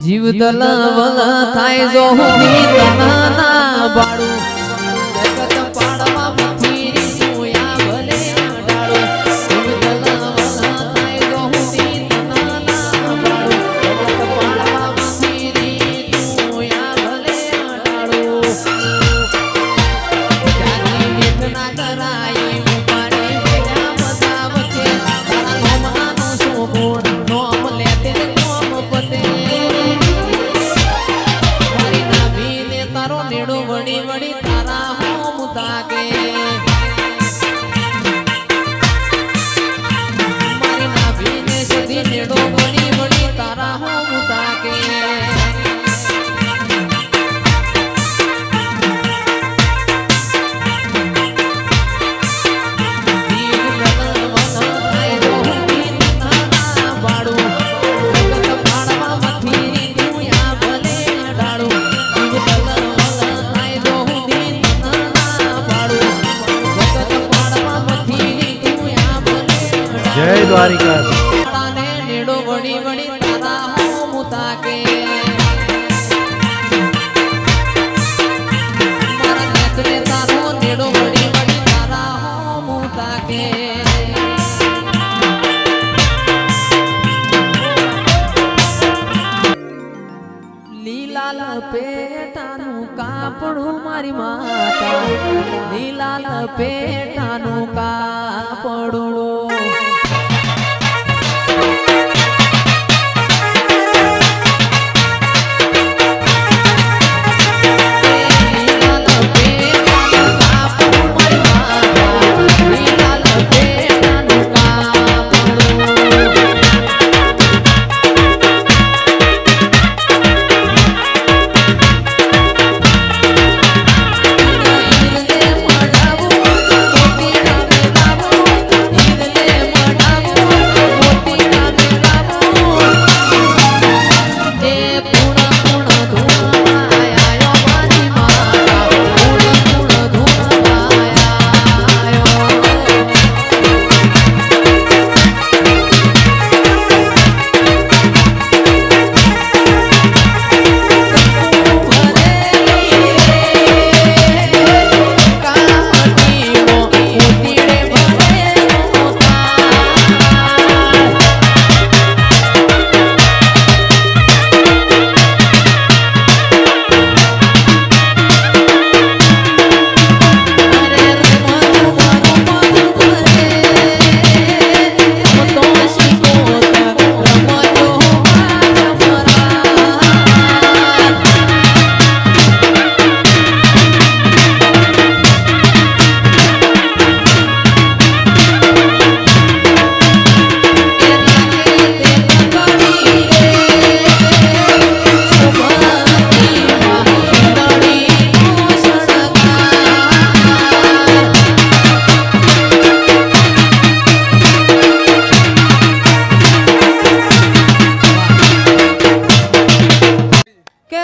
જીવ દલવલ થાય જો હુંની તનના બાળું જગત પાડવા મથી સોયા ભલે ડાળું જીવ દલવલ થાય જો હુંની તનના બાળું જગત પાડવા મથી સોયા ભલે ડાળું જાની વેદના કરાઈ ઉપાડી વેલા બતાવ છે તારા નોમનાનું શોભોણ નોમ લેતે નોમ પતે તારો નેડો વળી વળી તારા હોમ તાકે મારી નાભીને સધી નેડો વળી વળી તારા હોમ તાકે જય દ્વારિકા નેડો વળી વળી તારા હોમ તાકે મારા નેત્રે તારો નેડો વળી વળી તારા હોમ તાકે લીલા લપેટાનું કાપડું મારી માતા લીલા લપેટાનું કાપડું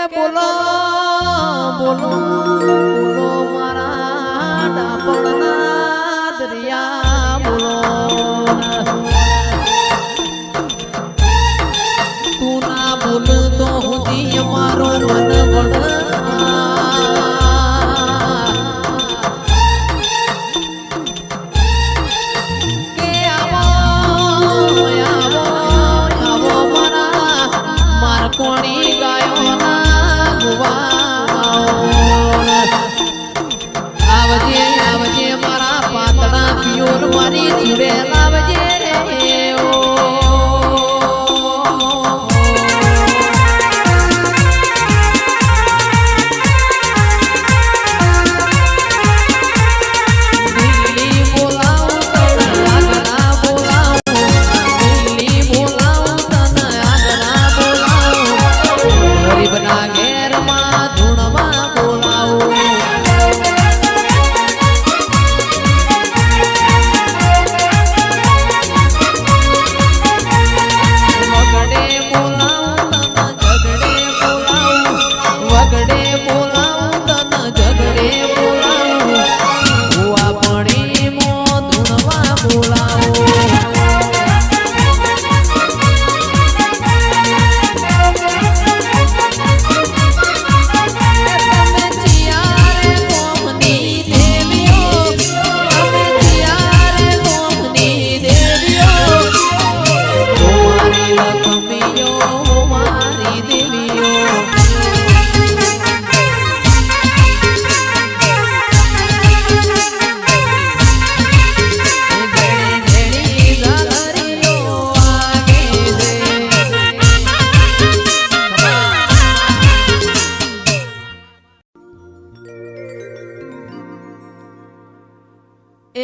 બોલો બોલો બોલો મારા ડાપણના દરિયા બોલો તું ના બોલ તો હુદી મારો મન વણ કે આવો આવો આવો માર કોણી ગાયો આવજે આવજે મારા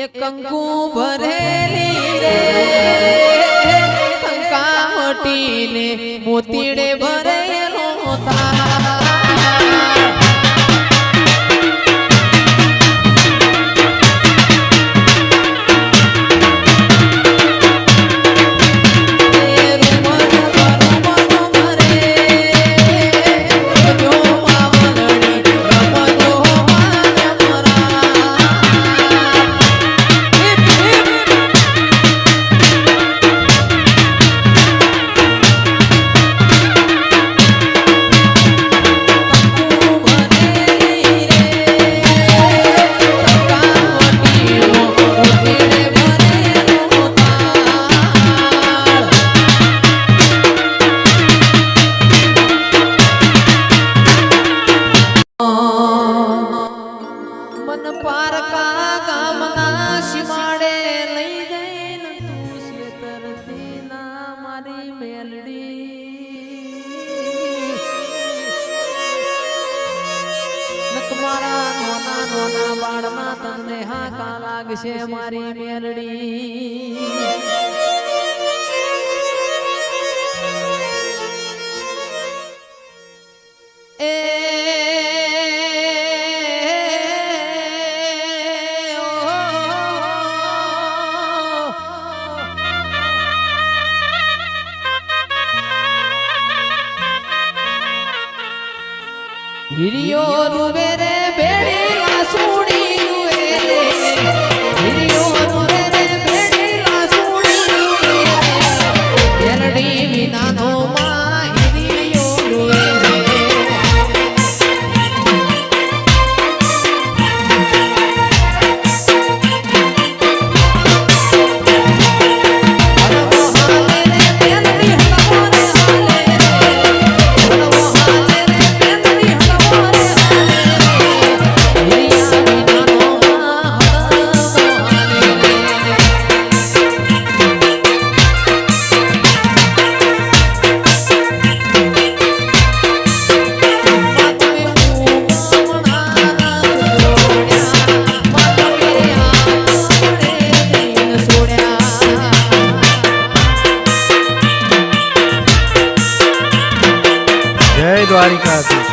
એ કંકુ ભરેલી રે કંકાવટીને મોતીડે ભરેલો તાર છે મારી મેલડી એ હિરિયો રૂવે રે ભેડી સુડી દ્વારિકાધીશ